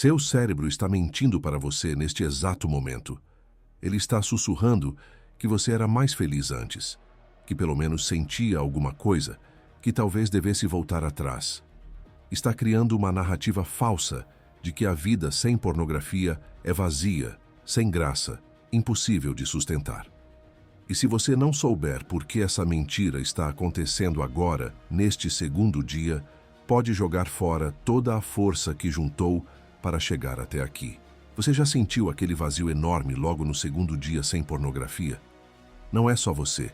Seu cérebro está mentindo para você neste exato momento. Ele está sussurrando que você era mais feliz antes, que pelo menos sentia alguma coisa, que talvez devesse voltar atrás. Está criando uma narrativa falsa de que a vida sem pornografia é vazia, sem graça, impossível de sustentar. E se você não souber por que essa mentira está acontecendo agora, neste segundo dia, pode jogar fora toda a força que juntou para chegar até aqui. Você já sentiu aquele vazio enorme logo no segundo dia sem pornografia? Não é só você.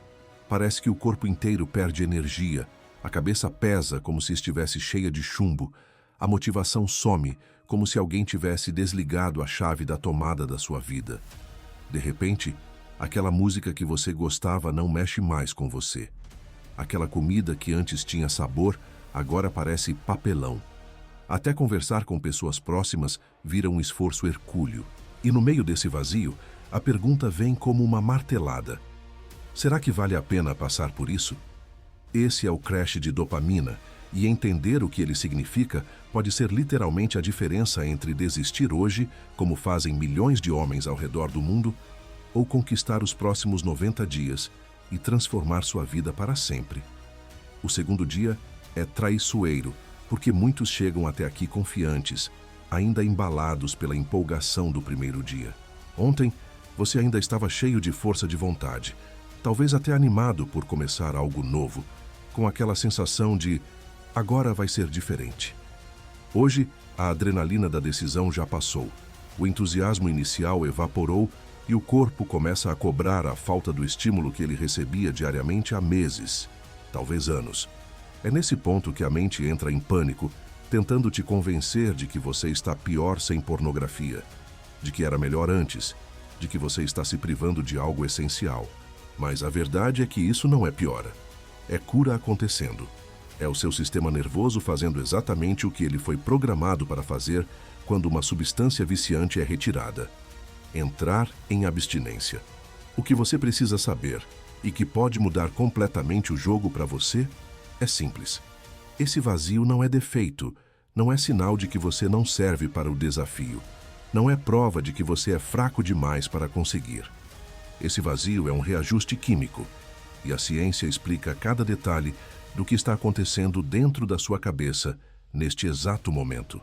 Parece que o corpo inteiro perde energia, a cabeça pesa como se estivesse cheia de chumbo, a motivação some como se alguém tivesse desligado a chave da tomada da sua vida. De repente, aquela música que você gostava não mexe mais com você. Aquela comida que antes tinha sabor, agora parece papelão. Até conversar com pessoas próximas vira um esforço hercúleo. E no meio desse vazio, a pergunta vem como uma martelada. Será que vale a pena passar por isso? Esse é o crash de dopamina, e entender o que ele significa pode ser literalmente a diferença entre desistir hoje, como fazem milhões de homens ao redor do mundo, ou conquistar os próximos 90 dias e transformar sua vida para sempre. O segundo dia é traiçoeiro, porque muitos chegam até aqui confiantes, ainda embalados pela empolgação do primeiro dia. Ontem, você ainda estava cheio de força de vontade, talvez até animado por começar algo novo, com aquela sensação de agora vai ser diferente. Hoje, a adrenalina da decisão já passou, o entusiasmo inicial evaporou e o corpo começa a cobrar a falta do estímulo que ele recebia diariamente há meses, talvez anos. É nesse ponto que a mente entra em pânico, tentando te convencer de que você está pior sem pornografia, de que era melhor antes, de que você está se privando de algo essencial. Mas a verdade é que isso não é piora. É cura acontecendo. É o seu sistema nervoso fazendo exatamente o que ele foi programado para fazer quando uma substância viciante é retirada. Entrar em abstinência. O que você precisa saber, e que pode mudar completamente o jogo para você, é simples. Esse vazio não é defeito, não é sinal de que você não serve para o desafio. Não é prova de que você é fraco demais para conseguir. Esse vazio é um reajuste químico, e a ciência explica cada detalhe do que está acontecendo dentro da sua cabeça neste exato momento.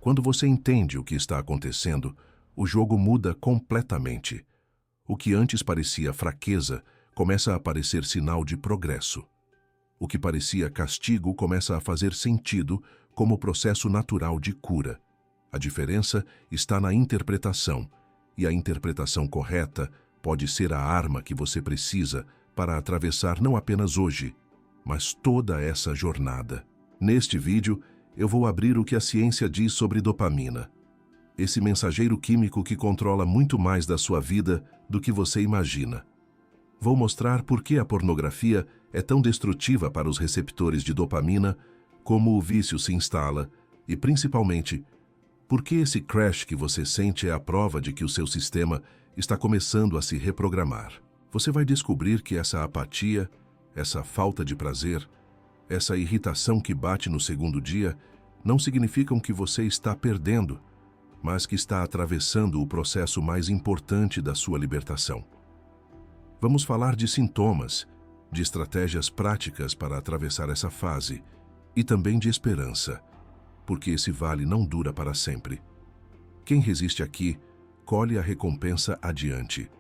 Quando você entende o que está acontecendo, o jogo muda completamente. O que antes parecia fraqueza começa a parecer sinal de progresso. O que parecia castigo começa a fazer sentido como processo natural de cura. A diferença está na interpretação, e a interpretação correta pode ser a arma que você precisa para atravessar não apenas hoje, mas toda essa jornada. Neste vídeo, eu vou abrir o que a ciência diz sobre dopamina. Esse mensageiro químico que controla muito mais da sua vida do que você imagina. Vou mostrar por que a pornografia é tão destrutiva para os receptores de dopamina, como o vício se instala e, principalmente, por que esse crash que você sente é a prova de que o seu sistema está começando a se reprogramar. Você vai descobrir que essa apatia, essa falta de prazer, essa irritação que bate no segundo dia, não significam que você está perdendo, mas que está atravessando o processo mais importante da sua libertação. Vamos falar de sintomas, de estratégias práticas para atravessar essa fase e também de esperança, porque esse vale não dura para sempre. Quem resiste aqui, colhe a recompensa adiante.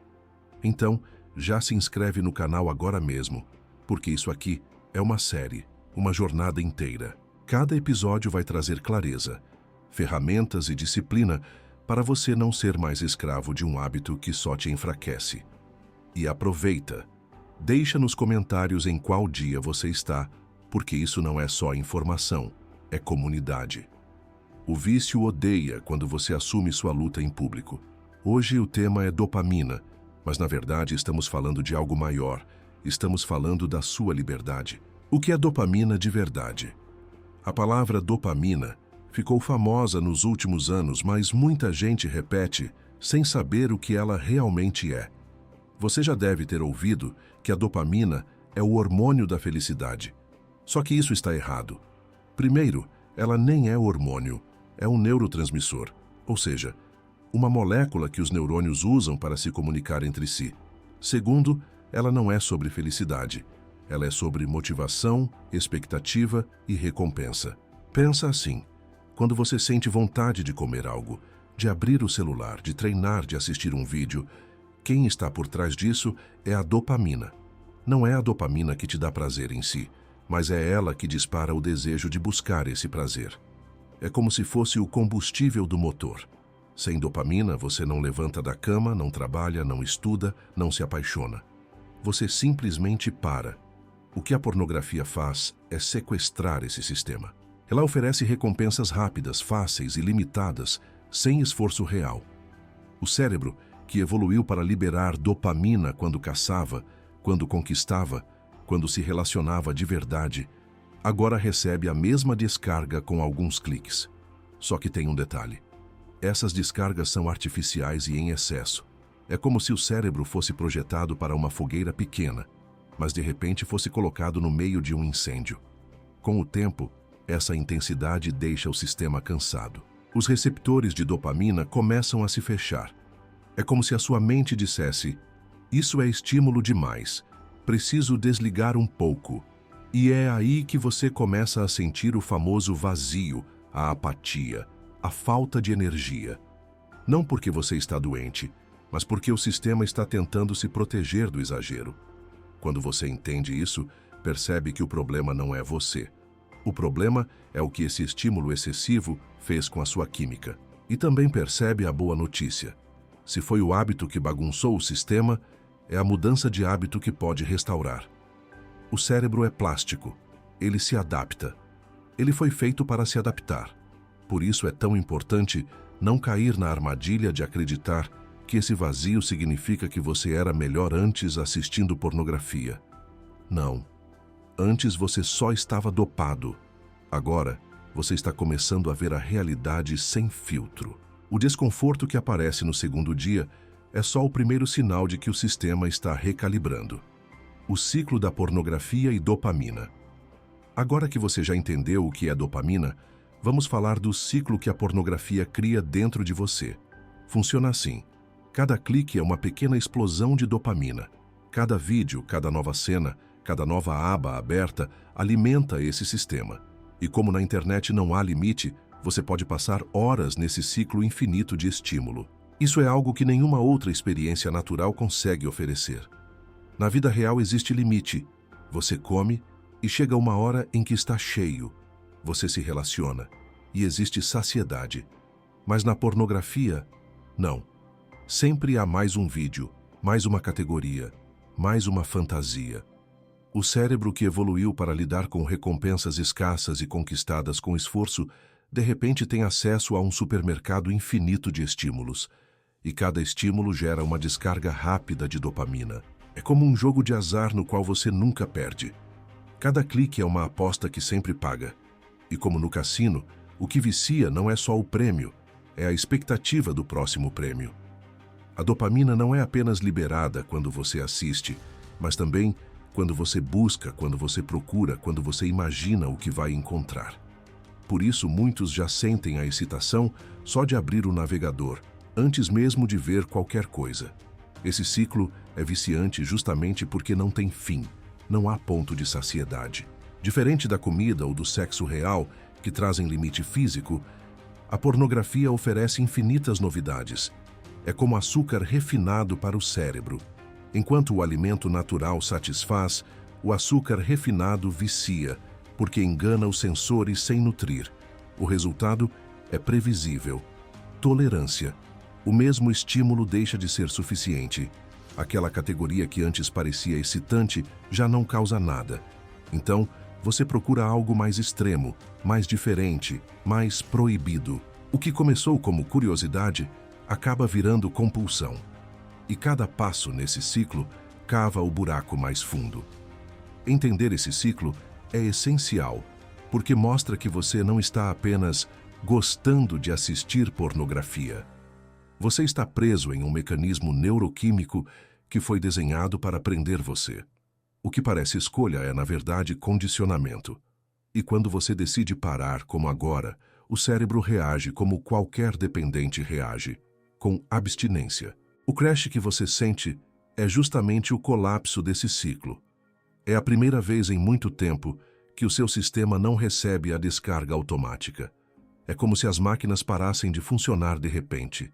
Então, já se inscreve no canal agora mesmo, porque isso aqui é uma série, uma jornada inteira. Cada episódio vai trazer clareza, ferramentas e disciplina para você não ser mais escravo de um hábito que só te enfraquece. E aproveita. Deixa nos comentários em qual dia você está, porque isso não é só informação, é comunidade. O vício odeia quando você assume sua luta em público. Hoje o tema é dopamina, mas na verdade estamos falando de algo maior. Estamos falando da sua liberdade. O que é dopamina de verdade? A palavra dopamina ficou famosa nos últimos anos, mas muita gente repete sem saber o que ela realmente é. Você já deve ter ouvido que a dopamina é o hormônio da felicidade. Só que isso está errado. Primeiro, ela nem é hormônio. é um neurotransmissor, ou seja, uma molécula que os neurônios usam para se comunicar entre si. Segundo, ela não é sobre felicidade. Ela é sobre motivação, expectativa e recompensa. Pensa assim: quando você sente vontade de comer algo, de abrir o celular, de treinar, de assistir um vídeo, quem está por trás disso é a dopamina. Não é a dopamina que te dá prazer em si, mas é ela que dispara o desejo de buscar esse prazer. É como se fosse o combustível do motor. Sem dopamina, você não levanta da cama, não trabalha, não estuda, não se apaixona. Você simplesmente para. O que a pornografia faz é sequestrar esse sistema. Ela oferece recompensas rápidas, fáceis e limitadas, sem esforço real. O cérebro, que evoluiu para liberar dopamina quando caçava, quando conquistava, quando se relacionava de verdade, agora recebe a mesma descarga com alguns cliques. Só que tem um detalhe. Essas descargas são artificiais e em excesso. É como se o cérebro fosse projetado para uma fogueira pequena, mas de repente fosse colocado no meio de um incêndio. Com o tempo, essa intensidade deixa o sistema cansado. Os receptores de dopamina começam a se fechar. É como se a sua mente dissesse: isso é estímulo demais, preciso desligar um pouco. E é aí que você começa a sentir o famoso vazio, a apatia, a falta de energia. Não porque você está doente, mas porque o sistema está tentando se proteger do exagero. Quando você entende isso, percebe que o problema não é você. O problema é o que esse estímulo excessivo fez com a sua química. E também percebe a boa notícia. Se foi o hábito que bagunçou o sistema, é a mudança de hábito que pode restaurar. O cérebro é plástico. Ele se adapta. Ele foi feito para se adaptar. Por isso é tão importante não cair na armadilha de acreditar que esse vazio significa que você era melhor antes assistindo pornografia. Não. Antes você só estava dopado. Agora, você está começando a ver a realidade sem filtro. O desconforto que aparece no segundo dia é só o primeiro sinal de que o sistema está recalibrando. O ciclo da pornografia e dopamina. Agora que você já entendeu o que é dopamina, vamos falar do ciclo que a pornografia cria dentro de você. Funciona assim. Cada clique é uma pequena explosão de dopamina. Cada vídeo, cada nova cena, cada nova aba aberta alimenta esse sistema. E como na internet não há limite, você pode passar horas nesse ciclo infinito de estímulo. Isso é algo que nenhuma outra experiência natural consegue oferecer. Na vida real existe limite. Você come e chega uma hora em que está cheio. Você se relaciona e existe saciedade. Mas na pornografia, não. Sempre há mais um vídeo, mais uma categoria, mais uma fantasia. O cérebro que evoluiu para lidar com recompensas escassas e conquistadas com esforço, de repente tem acesso a um supermercado infinito de estímulos. E cada estímulo gera uma descarga rápida de dopamina. É como um jogo de azar no qual você nunca perde. Cada clique é uma aposta que sempre paga. E como no cassino, o que vicia não é só o prêmio, é a expectativa do próximo prêmio. A dopamina não é apenas liberada quando você assiste, mas também quando você busca, quando você procura, quando você imagina o que vai encontrar. Por isso, muitos já sentem a excitação só de abrir o navegador, antes mesmo de ver qualquer coisa. Esse ciclo é viciante justamente porque não tem fim, não há ponto de saciedade. Diferente da comida ou do sexo real, que trazem limite físico, a pornografia oferece infinitas novidades. É como açúcar refinado para o cérebro. Enquanto o alimento natural satisfaz, o açúcar refinado vicia, porque engana os sensores sem nutrir. O resultado é previsível. Tolerância. O mesmo estímulo deixa de ser suficiente. Aquela categoria que antes parecia excitante já não causa nada. Então, você procura algo mais extremo, mais diferente, mais proibido. O que começou como curiosidade acaba virando compulsão. E cada passo nesse ciclo cava o buraco mais fundo. Entender esse ciclo é essencial, porque mostra que você não está apenas gostando de assistir pornografia. Você está preso em um mecanismo neuroquímico que foi desenhado para prender você. O que parece escolha é, na verdade, condicionamento. E quando você decide parar, como agora, O cérebro reage como qualquer dependente reage, com abstinência. O crash que você sente é justamente o colapso desse ciclo. É a primeira vez em muito tempo que o seu sistema não recebe a descarga automática. É como se as máquinas parassem de funcionar de repente.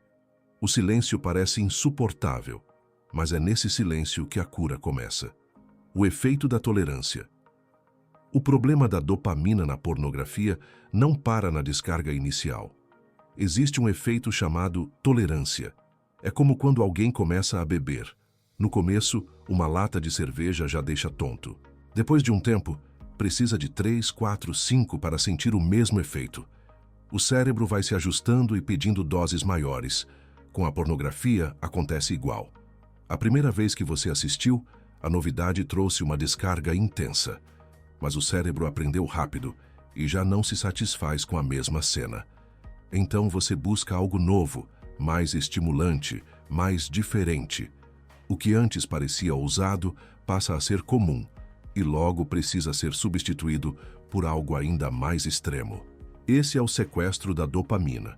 O silêncio parece insuportável, mas é nesse silêncio que a cura começa. O efeito da tolerância. O problema da dopamina na pornografia não para na descarga inicial. Existe um efeito chamado tolerância. É como quando alguém começa a beber. No começo, uma lata de cerveja já deixa tonto. Depois de um tempo, precisa de 3, 4, 5 para sentir o mesmo efeito. O cérebro vai se ajustando e pedindo doses maiores. Com a pornografia, acontece igual. A primeira vez que você assistiu, a novidade trouxe uma descarga intensa. Mas o cérebro aprendeu rápido e já não se satisfaz com a mesma cena. Então você busca algo novo, mais estimulante, mais diferente. O que antes parecia ousado passa a ser comum e logo precisa ser substituído por algo ainda mais extremo. Esse é o sequestro da dopamina.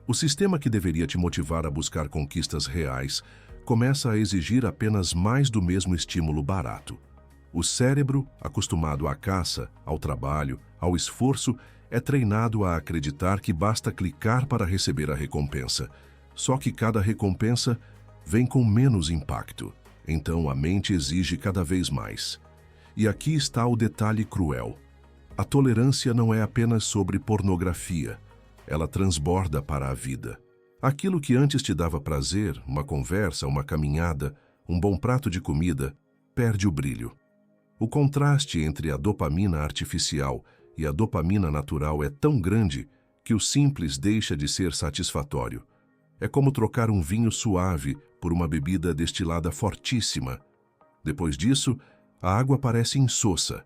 O sistema que deveria te motivar a buscar conquistas reais começa a exigir apenas mais do mesmo estímulo barato. O cérebro, acostumado à caça, ao trabalho, ao esforço, é treinado a acreditar que basta clicar para receber a recompensa. Só que cada recompensa vem com menos impacto. Então a mente exige cada vez mais. E aqui está o detalhe cruel. A tolerância não é apenas sobre pornografia. Ela transborda para a vida. Aquilo que antes te dava prazer, uma conversa, uma caminhada, um bom prato de comida, perde o brilho. O contraste entre a dopamina artificial e a dopamina natural é tão grande que o simples deixa de ser satisfatório. É como trocar um vinho suave por uma bebida destilada fortíssima. Depois disso, a água parece insossa.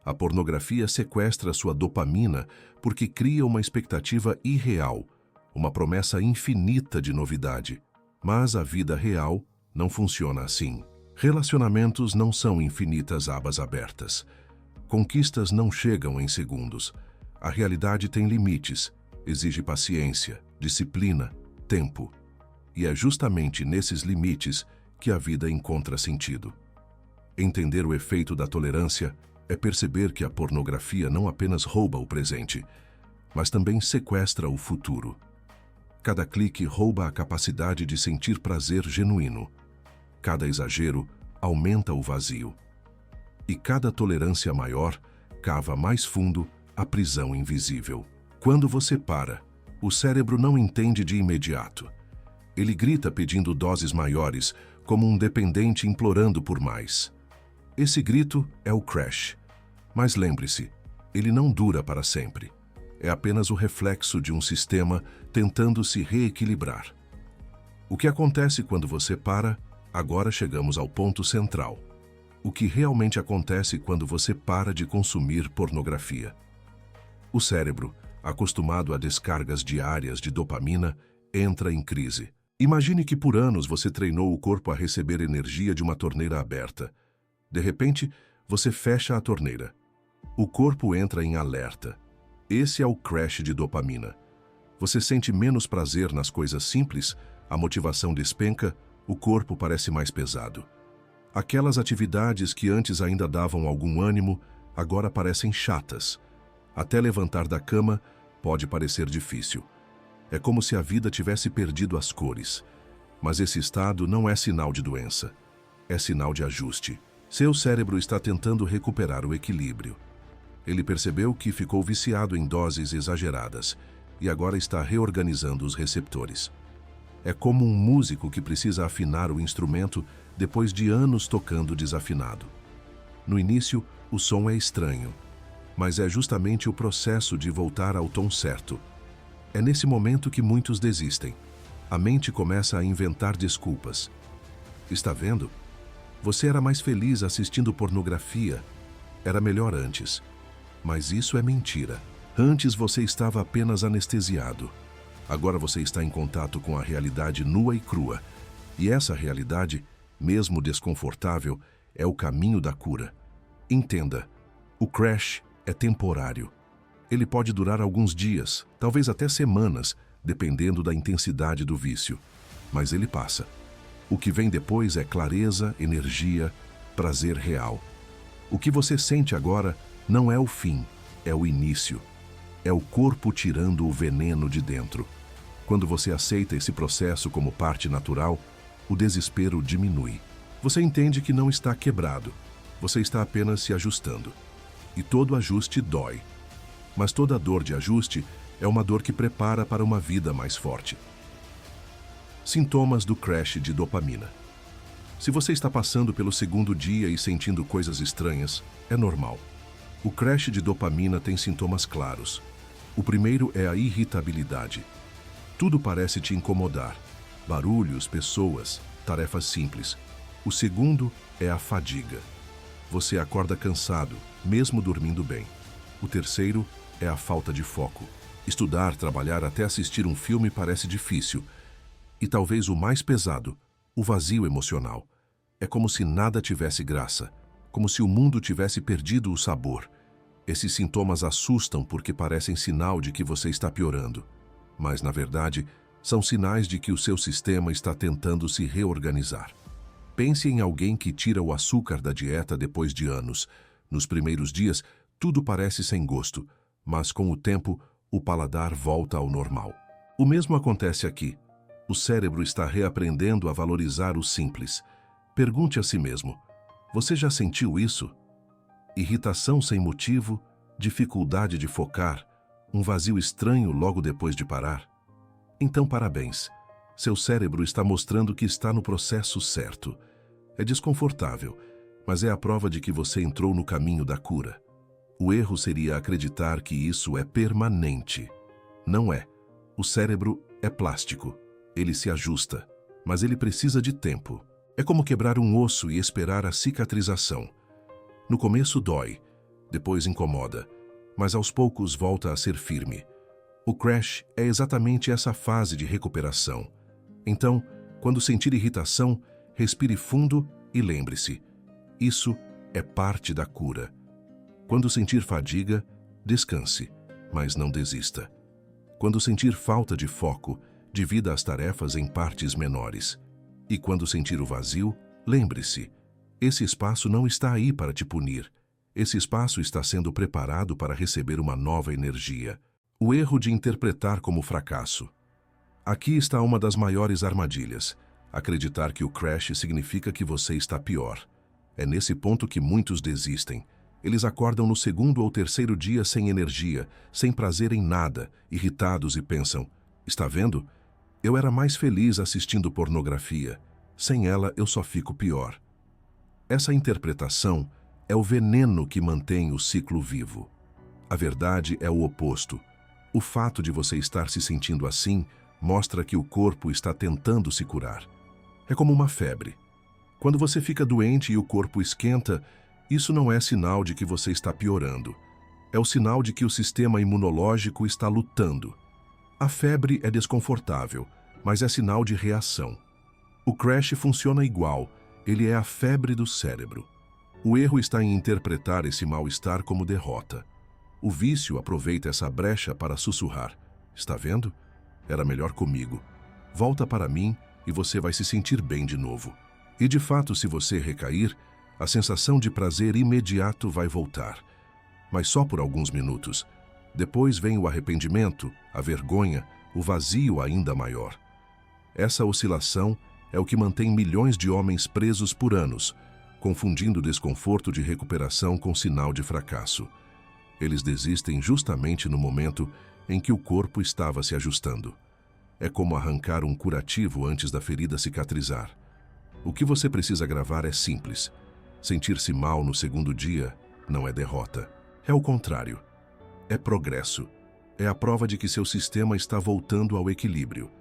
A pornografia sequestra sua dopamina porque cria uma expectativa irreal, uma promessa infinita de novidade. Mas a vida real não funciona assim. Relacionamentos não são infinitas abas abertas. Conquistas não chegam em segundos. A realidade tem limites, exige paciência, disciplina, tempo. E é justamente nesses limites que a vida encontra sentido. Entender o efeito da tolerância é perceber que a pornografia não apenas rouba o presente, mas também sequestra o futuro. Cada clique rouba a capacidade de sentir prazer genuíno. Cada exagero aumenta o vazio. E cada tolerância maior cava mais fundo a prisão invisível. Quando você para, o cérebro não entende de imediato. Ele grita pedindo doses maiores, como um dependente implorando por mais. Esse grito é o crash. Mas lembre-se, ele não dura para sempre. É apenas o reflexo de um sistema tentando se reequilibrar. O que acontece quando você para? Agora chegamos ao ponto central. O que realmente acontece quando você para de consumir pornografia? O cérebro, acostumado a descargas diárias de dopamina, entra em crise. Imagine que por anos você treinou o corpo a receber energia de uma torneira aberta. De repente, você fecha a torneira. O corpo entra em alerta. Esse é o crash de dopamina. Você sente menos prazer nas coisas simples, a motivação despenca, o corpo parece mais pesado. Aquelas atividades que antes ainda davam algum ânimo, agora parecem chatas. Até levantar da cama pode parecer difícil. É como se a vida tivesse perdido as cores. Mas esse estado não é sinal de doença. É sinal de ajuste. Seu cérebro está tentando recuperar o equilíbrio. Ele percebeu que ficou viciado em doses exageradas e agora está reorganizando os receptores. É como um músico que precisa afinar o instrumento depois de anos tocando desafinado. No início, o som é estranho, mas é justamente o processo de voltar ao tom certo. É nesse momento que muitos desistem. A mente começa a inventar desculpas. Está vendo? Você era mais feliz assistindo pornografia. Era melhor antes. Mas isso é mentira. Antes você estava apenas anestesiado. Agora você está em contato com a realidade nua e crua. E essa realidade, mesmo desconfortável, é o caminho da cura. Entenda, o crash é temporário. Ele pode durar alguns dias, talvez até semanas, dependendo da intensidade do vício. Mas ele passa. O que vem depois é clareza, energia, prazer real. O que você sente agora não é o fim, é o início. É o corpo tirando o veneno de dentro. Quando você aceita esse processo como parte natural, o desespero diminui. Você entende que não está quebrado. Você está apenas se ajustando. E todo ajuste dói. Mas toda dor de ajuste é uma dor que prepara para uma vida mais forte. Sintomas do crash de dopamina. Se você está passando pelo segundo dia e sentindo coisas estranhas, é normal. O crash de dopamina tem sintomas claros. O primeiro é a irritabilidade. Tudo parece te incomodar. Barulhos, pessoas, tarefas simples. O segundo é a fadiga. Você acorda cansado, mesmo dormindo bem. O terceiro é a falta de foco. Estudar, trabalhar, até assistir um filme parece difícil. E talvez o mais pesado, o vazio emocional. É como se nada tivesse graça, como se o mundo tivesse perdido o sabor. Esses sintomas assustam porque parecem sinal de que você está piorando. Mas, na verdade, são sinais de que o seu sistema está tentando se reorganizar. Pense em alguém que tira o açúcar da dieta depois de anos. Nos primeiros dias, tudo parece sem gosto, mas com o tempo, o paladar volta ao normal. O mesmo acontece aqui. O cérebro está reaprendendo a valorizar o simples. Pergunte a si mesmo: você já sentiu isso? Irritação sem motivo, dificuldade de focar, um vazio estranho logo depois de parar? Então, parabéns. Seu cérebro está mostrando que está no processo certo. É desconfortável, mas é a prova de que você entrou no caminho da cura. O erro seria acreditar que isso é permanente. Não é. O cérebro é plástico. Ele se ajusta, mas ele precisa de tempo. É como quebrar um osso e esperar a cicatrização. No começo dói, depois incomoda, mas aos poucos volta a ser firme. O crash é exatamente essa fase de recuperação. Então, quando sentir irritação, respire fundo e lembre-se: isso é parte da cura. Quando sentir fadiga, descanse, mas não desista. Quando sentir falta de foco, divida as tarefas em partes menores. E quando sentir o vazio, lembre-se: esse espaço não está aí para te punir. Esse espaço está sendo preparado para receber uma nova energia. O erro de interpretar como fracasso. Aqui está uma das maiores armadilhas: acreditar que o crash significa que você está pior. É nesse ponto que muitos desistem. Eles acordam no segundo ou terceiro dia sem energia, sem prazer em nada, irritados e pensam: está vendo? Eu era mais feliz assistindo pornografia. Sem ela, eu só fico pior. Essa interpretação é o veneno que mantém o ciclo vivo. A verdade é o oposto. O fato de você estar se sentindo assim mostra que o corpo está tentando se curar. É como uma febre. Quando você fica doente e o corpo esquenta, isso não é sinal de que você está piorando. É o sinal de que o sistema imunológico está lutando. A febre é desconfortável, mas é sinal de reação. O crash funciona igual, ele é a febre do cérebro. O erro está em interpretar esse mal-estar como derrota. O vício aproveita essa brecha para sussurrar: está vendo? Era melhor comigo. Volta para mim e você vai se sentir bem de novo. E de fato, se você recair, a sensação de prazer imediato vai voltar. Mas só por alguns minutos. Depois vem o arrependimento, a vergonha, o vazio ainda maior. Essa oscilação é o que mantém milhões de homens presos por anos, confundindo desconforto de recuperação com sinal de fracasso. Eles desistem justamente no momento em que o corpo estava se ajustando. É como arrancar um curativo antes da ferida cicatrizar. O que você precisa gravar é simples. Sentir-se mal no segundo dia não é derrota. É o contrário. É progresso. É a prova de que seu sistema está voltando ao equilíbrio.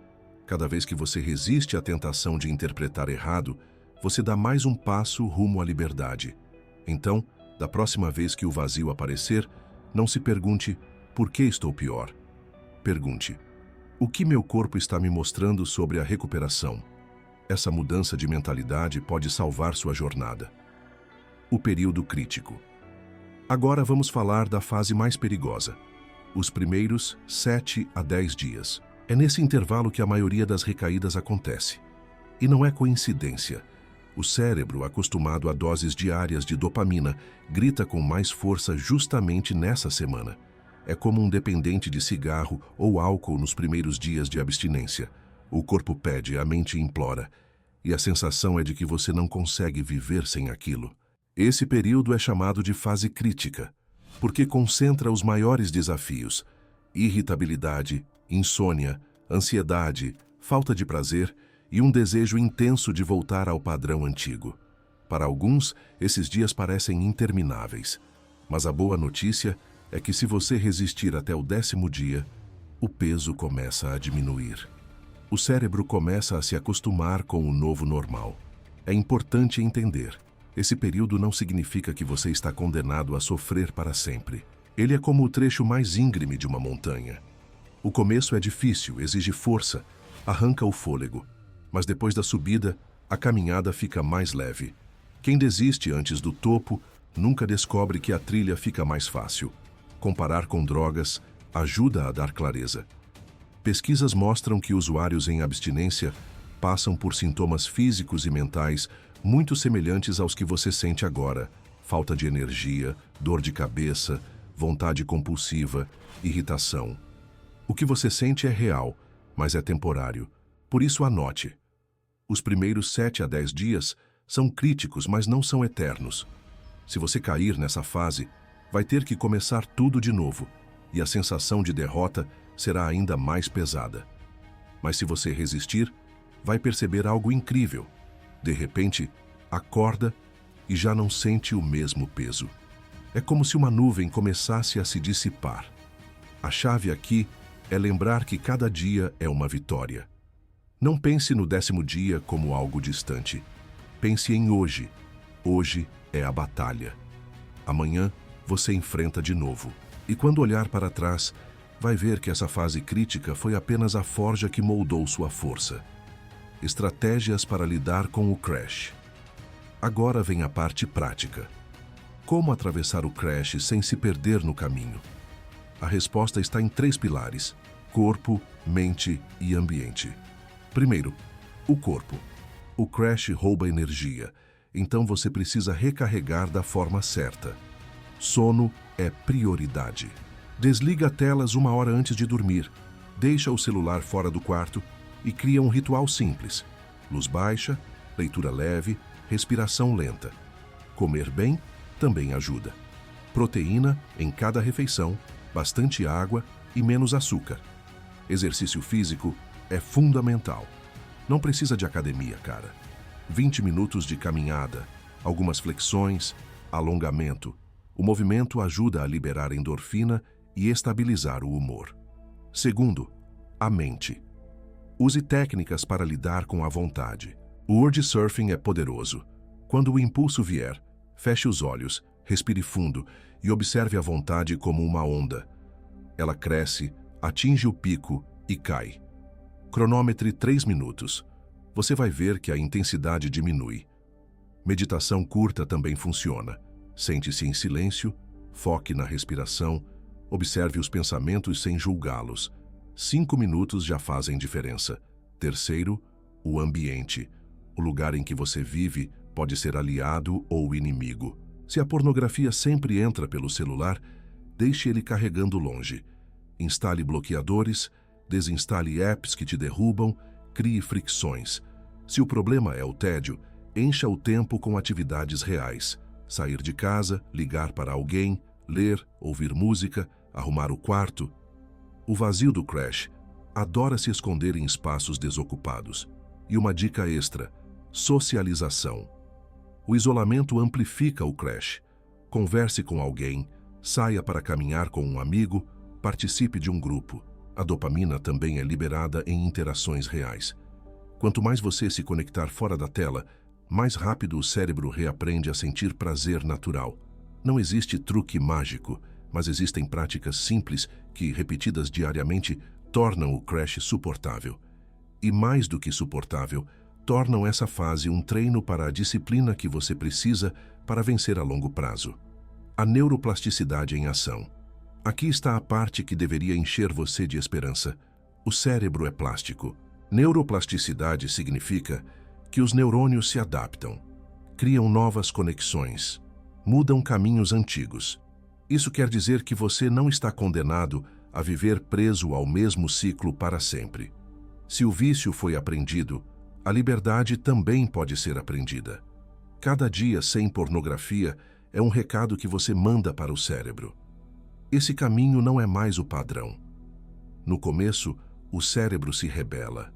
Cada vez que você resiste à tentação de interpretar errado, você dá mais um passo rumo à liberdade. Então, da próxima vez que o vazio aparecer, não se pergunte: por que estou pior? Pergunte: o que meu corpo está me mostrando sobre a recuperação? Essa mudança de mentalidade pode salvar sua jornada. O período crítico. Agora vamos falar da fase mais perigosa. os primeiros 7 a 10 dias. É nesse intervalo que a maioria das recaídas acontece. E não é coincidência. O cérebro, acostumado a doses diárias de dopamina, grita com mais força justamente nessa semana. É como um dependente de cigarro ou álcool nos primeiros dias de abstinência. O corpo pede, a mente implora. E a sensação é de que você não consegue viver sem aquilo. Esse período é chamado de fase crítica, porque concentra os maiores desafios: irritabilidade, insônia, ansiedade, falta de prazer e um desejo intenso de voltar ao padrão antigo. Para alguns, esses dias parecem intermináveis, mas a boa notícia é que se você resistir até o 10º dia, o peso começa a diminuir. O cérebro começa a se acostumar com o novo normal. É importante entender: esse período não significa que você está condenado a sofrer para sempre. Ele é como o trecho mais íngreme de uma montanha. O começo é difícil, exige força, arranca o fôlego. Mas depois da subida, a caminhada fica mais leve. Quem desiste antes do topo nunca descobre que a trilha fica mais fácil. Comparar com drogas ajuda a dar clareza. Pesquisas mostram que usuários em abstinência passam por sintomas físicos e mentais muito semelhantes aos que você sente agora: falta de energia, dor de cabeça, vontade compulsiva, irritação. O que você sente é real, mas é temporário. Por isso anote. Os primeiros 7 a 10 dias são críticos, mas não são eternos. Se você cair nessa fase, vai ter que começar tudo de novo, e a sensação de derrota será ainda mais pesada. Mas se você resistir, vai perceber algo incrível. De repente, acorda e já não sente o mesmo peso. É como se uma nuvem começasse a se dissipar. A chave aqui é lembrar que cada dia é uma vitória. Não pense no 10º dia como algo distante. Pense em hoje. Hoje é a batalha. Amanhã você enfrenta de novo. E quando olhar para trás, vai ver que essa fase crítica foi apenas a forja que moldou sua força. Estratégias para lidar com o crash. Agora vem a parte prática. Como atravessar o crash sem se perder no caminho? A resposta está em 3 pilares: corpo, mente e ambiente. Primeiro, o corpo. O crash rouba energia, então você precisa recarregar da forma certa. Sono é prioridade. Desliga telas 1 hora antes de dormir, deixa o celular fora do quarto e cria um ritual simples: luz baixa, leitura leve, respiração lenta. Comer bem também ajuda. Proteína em cada refeição, bastante água e menos açúcar. Exercício físico é fundamental. Não precisa de academia, cara. 20 minutos de caminhada, algumas flexões, alongamento. O movimento ajuda a liberar endorfina e estabilizar o humor. Segundo, a mente. Use técnicas para lidar com a vontade. O word surfing é poderoso. Quando o impulso vier, feche os olhos, respire fundo e observe a vontade como uma onda. Ela cresce, atinge o pico e cai. Cronômetre 3 minutos. Você vai ver que a intensidade diminui. Meditação curta também funciona. Sente-se em silêncio, foque na respiração, observe os pensamentos sem julgá-los. 5 minutos já fazem diferença. Terceiro, o ambiente. O lugar em que você vive pode ser aliado ou inimigo. Se a pornografia sempre entra pelo celular, deixe ele carregando longe. Instale bloqueadores, desinstale apps que te derrubam, crie fricções. Se o problema é o tédio, encha o tempo com atividades reais. Sair de casa, ligar para alguém, ler, ouvir música, arrumar o quarto. O vazio do crash adora se esconder em espaços desocupados. E uma dica extra: socialização. O isolamento amplifica o crash. Converse com alguém, saia para caminhar com um amigo, participe de um grupo. A dopamina também é liberada em interações reais. Quanto mais você se conectar fora da tela, mais rápido o cérebro reaprende a sentir prazer natural. Não existe truque mágico, mas existem práticas simples que, repetidas diariamente, tornam o crash suportável. E mais do que suportável, tornam essa fase um treino para a disciplina que você precisa para vencer a longo prazo. A neuroplasticidade em ação. Aqui está a parte que deveria encher você de esperança. O cérebro é plástico. Neuroplasticidade significa que os neurônios se adaptam, criam novas conexões, mudam caminhos antigos. Isso quer dizer que você não está condenado a viver preso ao mesmo ciclo para sempre. Se o vício foi aprendido, a liberdade também pode ser aprendida. Cada dia sem pornografia é um recado que você manda para o cérebro. Esse caminho não é mais o padrão. No começo, o cérebro se rebela.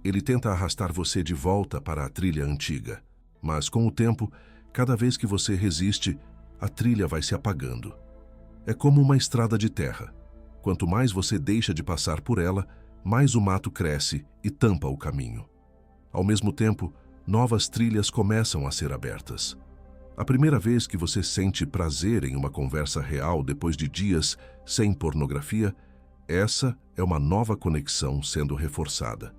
Ele tenta arrastar você de volta para a trilha antiga. Mas, com o tempo, cada vez que você resiste, a trilha vai se apagando. É como uma estrada de terra. Quanto mais você deixa de passar por ela, mais o mato cresce e tampa o caminho. Ao mesmo tempo, novas trilhas começam a ser abertas. A primeira vez que você sente prazer em uma conversa real depois de dias sem pornografia, essa é uma nova conexão sendo reforçada.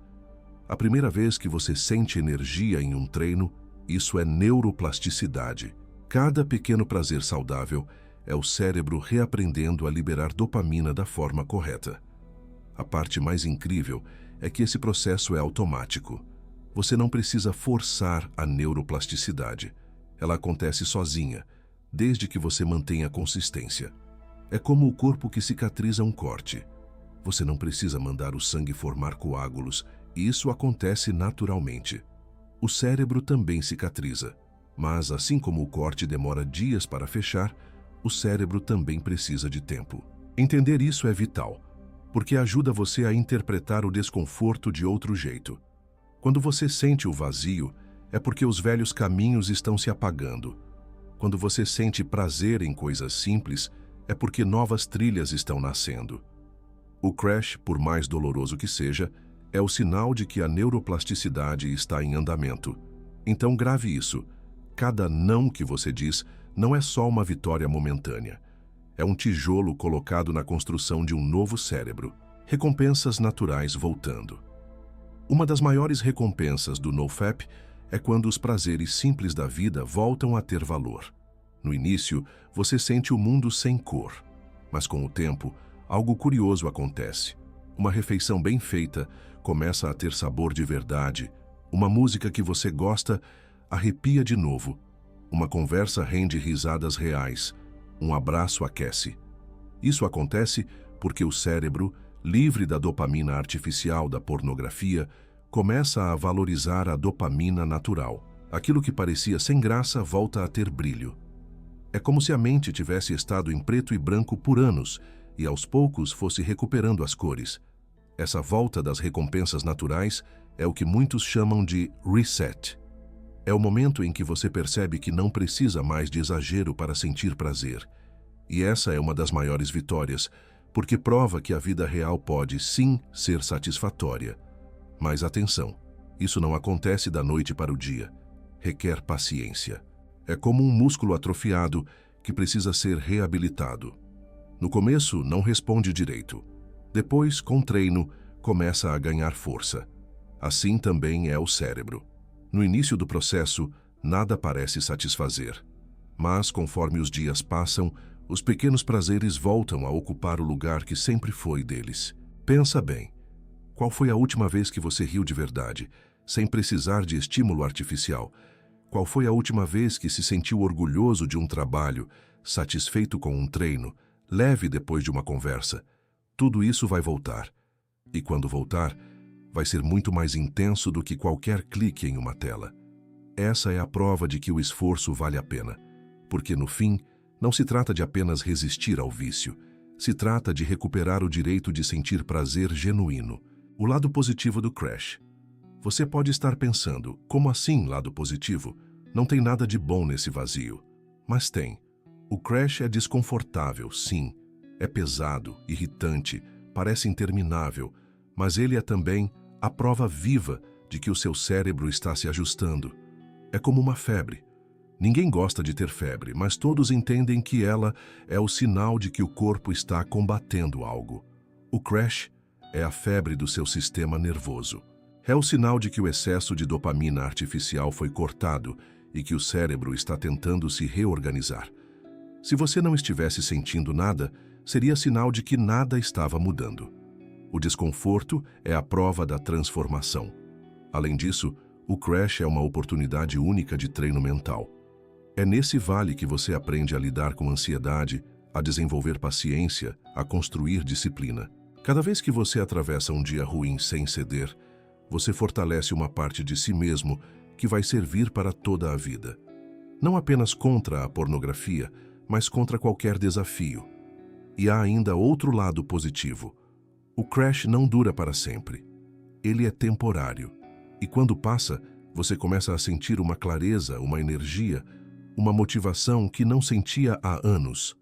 A primeira vez que você sente energia em um treino, isso é neuroplasticidade. Cada pequeno prazer saudável é o cérebro reaprendendo a liberar dopamina da forma correta. A parte mais incrível é que esse processo é automático. Você não precisa forçar a neuroplasticidade. Ela acontece sozinha, desde que você mantenha consistência. É como o corpo que cicatriza um corte. Você não precisa mandar o sangue formar coágulos, e isso acontece naturalmente. O cérebro também cicatriza, mas assim como o corte demora dias para fechar, o cérebro também precisa de tempo. Entender isso é vital, porque ajuda você a interpretar o desconforto de outro jeito. Quando você sente o vazio, é porque os velhos caminhos estão se apagando. Quando você sente prazer em coisas simples, é porque novas trilhas estão nascendo. O crash, por mais doloroso que seja, é o sinal de que a neuroplasticidade está em andamento. Então grave isso. Cada não que você diz não é só uma vitória momentânea. É um tijolo colocado na construção de um novo cérebro. Recompensas naturais voltando. Uma das maiores recompensas do NoFap é quando os prazeres simples da vida voltam a ter valor. No início, você sente o mundo sem cor. Mas com o tempo, algo curioso acontece. Uma refeição bem feita começa a ter sabor de verdade. Uma música que você gosta arrepia de novo. Uma conversa rende risadas reais. Um abraço aquece. Isso acontece porque o cérebro, livre da dopamina artificial da pornografia, começa a valorizar a dopamina natural. Aquilo que parecia sem graça volta a ter brilho. É como se a mente tivesse estado em preto e branco por anos e aos poucos fosse recuperando as cores. Essa volta das recompensas naturais é o que muitos chamam de reset. É o momento em que você percebe que não precisa mais de exagero para sentir prazer. E essa é uma das maiores vitórias, porque prova que a vida real pode, sim, ser satisfatória. Mas atenção, isso não acontece da noite para o dia. Requer paciência. É como um músculo atrofiado que precisa ser reabilitado. No começo, não responde direito. Depois, com treino, começa a ganhar força. Assim também é o cérebro. No início do processo, nada parece satisfazer. Mas, conforme os dias passam, os pequenos prazeres voltam a ocupar o lugar que sempre foi deles. Pensa bem. Qual foi a última vez que você riu de verdade, sem precisar de estímulo artificial? Qual foi a última vez que se sentiu orgulhoso de um trabalho, satisfeito com um treino, leve depois de uma conversa? Tudo isso vai voltar. E quando voltar, vai ser muito mais intenso do que qualquer clique em uma tela. Essa é a prova de que o esforço vale a pena. Porque, no fim, não se trata de apenas resistir ao vício. Se trata de recuperar o direito de sentir prazer genuíno. O lado positivo do crash. Você pode estar pensando, como assim lado positivo? Não tem nada de bom nesse vazio. Mas tem. O crash é desconfortável, sim. É pesado, irritante, parece interminável, mas ele é também a prova viva de que o seu cérebro está se ajustando. É como uma febre. Ninguém gosta de ter febre, mas todos entendem que ela é o sinal de que o corpo está combatendo algo. O crash é a febre do seu sistema nervoso. É o sinal de que o excesso de dopamina artificial foi cortado e que o cérebro está tentando se reorganizar. Se você não estivesse sentindo nada, seria sinal de que nada estava mudando. O desconforto é a prova da transformação. Além disso, o crash é uma oportunidade única de treino mental. É nesse vale que você aprende a lidar com ansiedade, a desenvolver paciência, a construir disciplina. Cada vez que você atravessa um dia ruim sem ceder, você fortalece uma parte de si mesmo que vai servir para toda a vida. Não apenas contra a pornografia, mas contra qualquer desafio. E há ainda outro lado positivo. O crash não dura para sempre. Ele é temporário. E quando passa, você começa a sentir uma clareza, uma energia, uma motivação que não sentia há anos.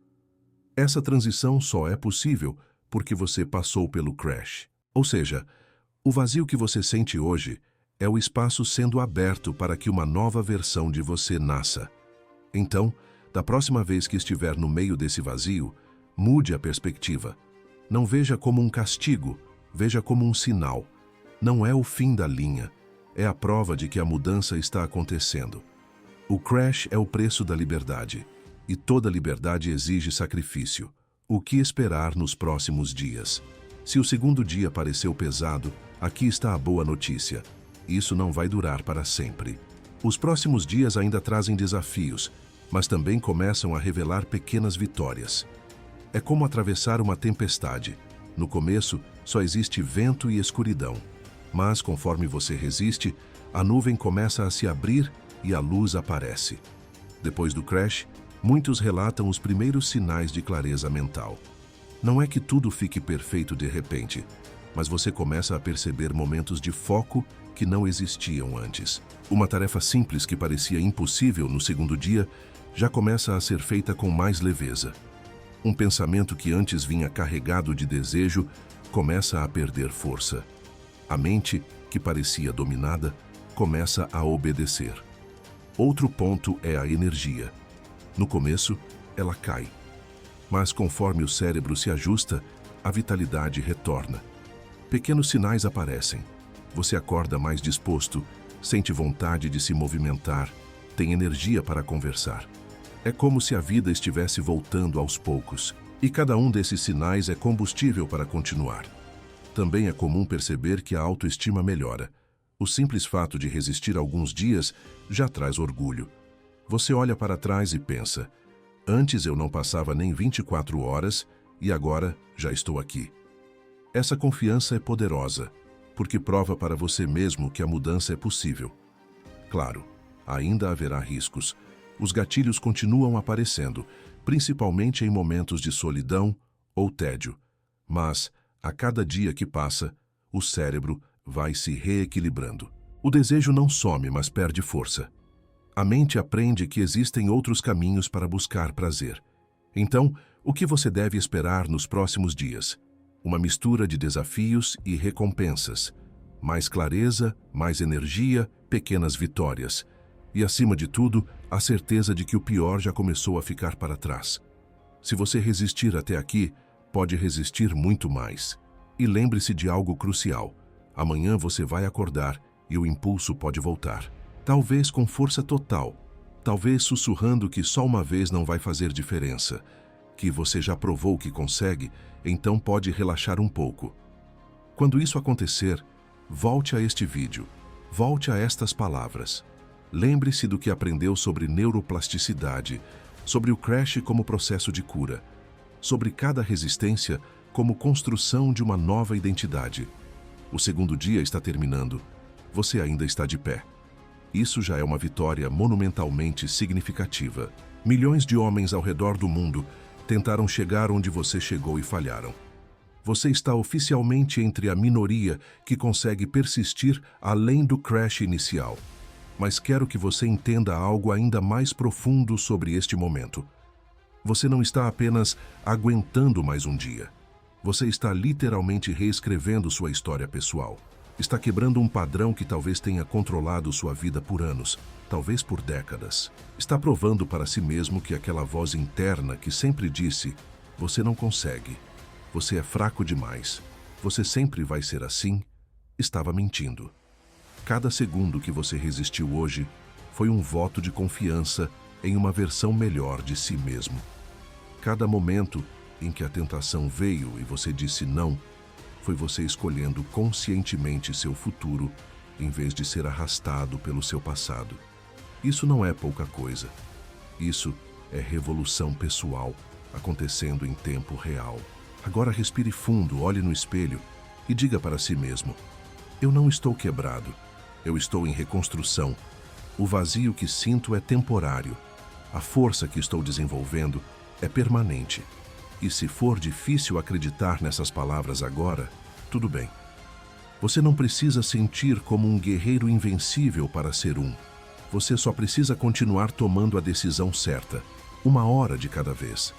Essa transição só é possível porque você passou pelo crash. Ou seja, o vazio que você sente hoje é o espaço sendo aberto para que uma nova versão de você nasça. Então, da próxima vez que estiver no meio desse vazio, mude a perspectiva. Não veja como um castigo, veja como um sinal. Não é o fim da linha, é a prova de que a mudança está acontecendo. O crash é o preço da liberdade, e toda liberdade exige sacrifício. O que esperar nos próximos dias? Se o segundo dia pareceu pesado, aqui está a boa notícia. Isso não vai durar para sempre. Os próximos dias ainda trazem desafios, mas também começam a revelar pequenas vitórias. É como atravessar uma tempestade. No começo, só existe vento e escuridão. Mas, conforme você resiste, a nuvem começa a se abrir e a luz aparece. Depois do crash, muitos relatam os primeiros sinais de clareza mental. Não é que tudo fique perfeito de repente, mas você começa a perceber momentos de foco que não existiam antes. Uma tarefa simples que parecia impossível no segundo dia já começa a ser feita com mais leveza. Um pensamento que antes vinha carregado de desejo começa a perder força. A mente, que parecia dominada, começa a obedecer. Outro ponto é a energia. No começo, ela cai. Mas conforme o cérebro se ajusta, a vitalidade retorna. Pequenos sinais aparecem. Você acorda mais disposto, sente vontade de se movimentar, tem energia para conversar. É como se a vida estivesse voltando aos poucos, e cada um desses sinais é combustível para continuar. Também é comum perceber que a autoestima melhora. O simples fato de resistir alguns dias já traz orgulho. Você olha para trás e pensa: antes eu não passava nem 24 horas e agora já estou aqui. Essa confiança é poderosa, porque prova para você mesmo que a mudança é possível. Claro, ainda haverá riscos. Os gatilhos continuam aparecendo, principalmente em momentos de solidão ou tédio. Mas, a cada dia que passa, o cérebro vai se reequilibrando. O desejo não some, mas perde força. A mente aprende que existem outros caminhos para buscar prazer. Então, o que você deve esperar nos próximos dias? Uma mistura de desafios e recompensas. Mais clareza, mais energia, pequenas vitórias. E, acima de tudo, a certeza de que o pior já começou a ficar para trás. Se você resistir até aqui, pode resistir muito mais. E lembre-se de algo crucial. Amanhã você vai acordar e o impulso pode voltar. Talvez com força total. Talvez sussurrando que só uma vez não vai fazer diferença. Que você já provou que consegue, então pode relaxar um pouco. Quando isso acontecer, volte a este vídeo. Volte a estas palavras. Lembre-se do que aprendeu sobre neuroplasticidade, sobre o crash como processo de cura, sobre cada resistência como construção de uma nova identidade. O segundo dia está terminando. Você ainda está de pé. Isso já é uma vitória monumentalmente significativa. Milhões de homens ao redor do mundo tentaram chegar onde você chegou e falharam. Você está oficialmente entre a minoria que consegue persistir além do crash inicial. Mas quero que você entenda algo ainda mais profundo sobre este momento. Você não está apenas aguentando mais um dia. Você está literalmente reescrevendo sua história pessoal. Está quebrando um padrão que talvez tenha controlado sua vida por anos, talvez por décadas. Está provando para si mesmo que aquela voz interna que sempre disse: você não consegue, você é fraco demais, você sempre vai ser assim, estava mentindo. Cada segundo que você resistiu hoje foi um voto de confiança em uma versão melhor de si mesmo. Cada momento em que a tentação veio e você disse não, foi você escolhendo conscientemente seu futuro em vez de ser arrastado pelo seu passado. Isso não é pouca coisa. Isso é revolução pessoal acontecendo em tempo real. Agora respire fundo, olhe no espelho e diga para si mesmo: eu não estou quebrado, eu estou em reconstrução. O vazio que sinto é temporário. A força que estou desenvolvendo é permanente. E se for difícil acreditar nessas palavras agora, tudo bem. Você não precisa sentir como um guerreiro invencível para ser um. Você só precisa continuar tomando a decisão certa, 1 hora de cada vez.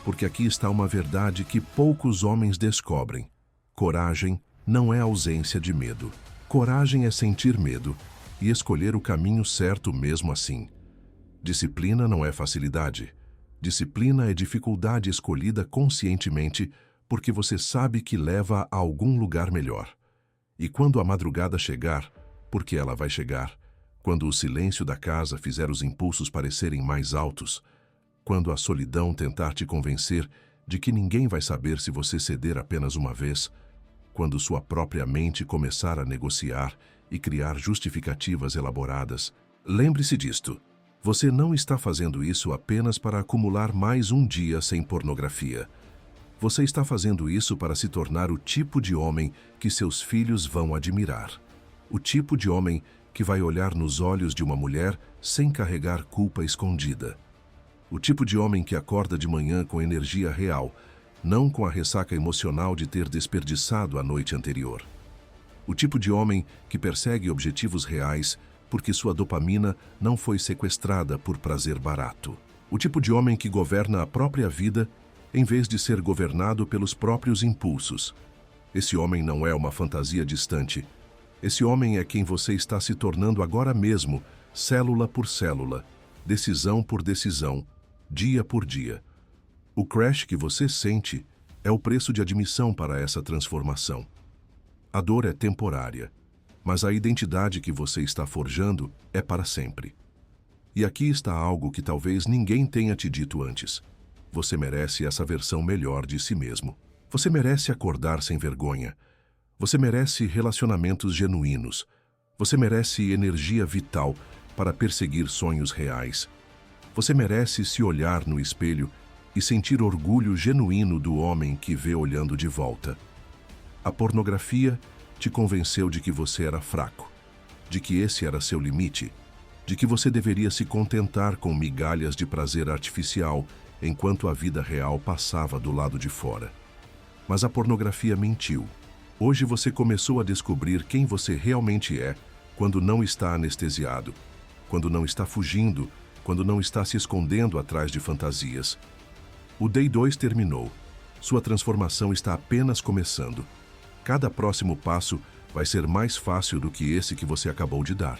Porque aqui está uma verdade que poucos homens descobrem. Coragem não é ausência de medo. Coragem é sentir medo e escolher o caminho certo mesmo assim. Disciplina não é facilidade. Disciplina é dificuldade escolhida conscientemente porque você sabe que leva a algum lugar melhor. E quando a madrugada chegar, porque ela vai chegar, quando o silêncio da casa fizer os impulsos parecerem mais altos, quando a solidão tentar te convencer de que ninguém vai saber se você ceder apenas uma vez, quando sua própria mente começar a negociar e criar justificativas elaboradas, lembre-se disto. Você não está fazendo isso apenas para acumular mais um dia sem pornografia. Você está fazendo isso para se tornar o tipo de homem que seus filhos vão admirar. O tipo de homem que vai olhar nos olhos de uma mulher sem carregar culpa escondida. O tipo de homem que acorda de manhã com energia real, não com a ressaca emocional de ter desperdiçado a noite anterior. O tipo de homem que persegue objetivos reais porque sua dopamina não foi sequestrada por prazer barato. O tipo de homem que governa a própria vida em vez de ser governado pelos próprios impulsos. Esse homem não é uma fantasia distante. Esse homem é quem você está se tornando agora mesmo, célula por célula, decisão por decisão, dia por dia. O crash que você sente é o preço de admissão para essa transformação. A dor é temporária, mas a identidade que você está forjando é para sempre. E aqui está algo que talvez ninguém tenha te dito antes. Você merece essa versão melhor de si mesmo. Você merece acordar sem vergonha. Você merece relacionamentos genuínos. Você merece energia vital para perseguir sonhos reais. Você merece se olhar no espelho e sentir orgulho genuíno do homem que vê olhando de volta. A pornografia te convenceu de que você era fraco, de que esse era seu limite, de que você deveria se contentar com migalhas de prazer artificial enquanto a vida real passava do lado de fora. Mas a pornografia mentiu. Hoje você começou a descobrir quem você realmente é quando não está anestesiado, quando não está fugindo, quando não está se escondendo atrás de fantasias. O Day 2 terminou. Sua transformação está apenas começando. Cada próximo passo vai ser mais fácil do que esse que você acabou de dar.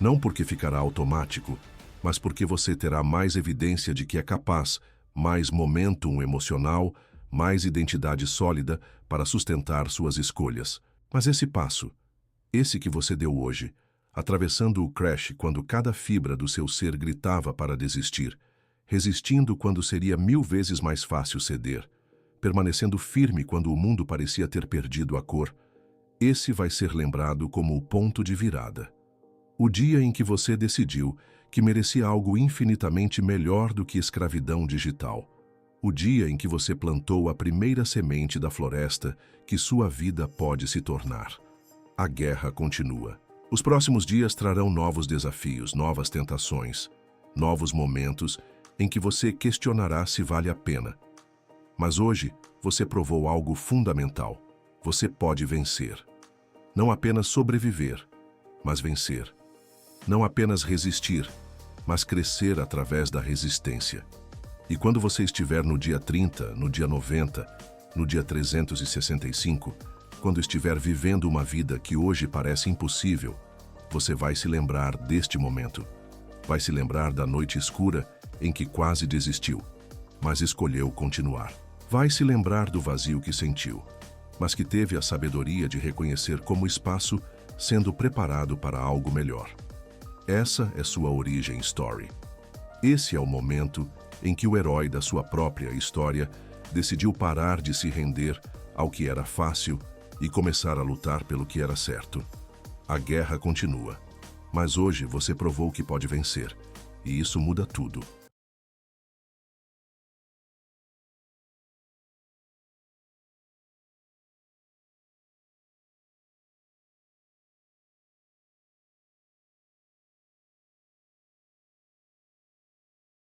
Não porque ficará automático, mas porque você terá mais evidência de que é capaz, mais momentum emocional, mais identidade sólida para sustentar suas escolhas. Mas esse passo, esse que você deu hoje, atravessando o crash quando cada fibra do seu ser gritava para desistir, resistindo quando seria 1000 vezes mais fácil ceder, permanecendo firme quando o mundo parecia ter perdido a cor, esse vai ser lembrado como o ponto de virada. O dia em que você decidiu que merecia algo infinitamente melhor do que escravidão digital. O dia em que você plantou a primeira semente da floresta que sua vida pode se tornar. A guerra continua. Os próximos dias trarão novos desafios, novas tentações, novos momentos em que você questionará se vale a pena. Mas hoje, você provou algo fundamental. Você pode vencer. Não apenas sobreviver, mas vencer. Não apenas resistir, mas crescer através da resistência. E quando você estiver no dia 30, no dia 90, no dia 365, quando estiver vivendo uma vida que hoje parece impossível, você vai se lembrar deste momento. Vai se lembrar da noite escura em que quase desistiu, mas escolheu continuar. Vai se lembrar do vazio que sentiu, mas que teve a sabedoria de reconhecer como espaço sendo preparado para algo melhor. Essa é sua origem story. Esse é o momento em que o herói da sua própria história Decidiu parar de se render ao que era fácil e começar a lutar pelo que era certo. A guerra continua, mas hoje você provou que pode vencer, e isso muda tudo.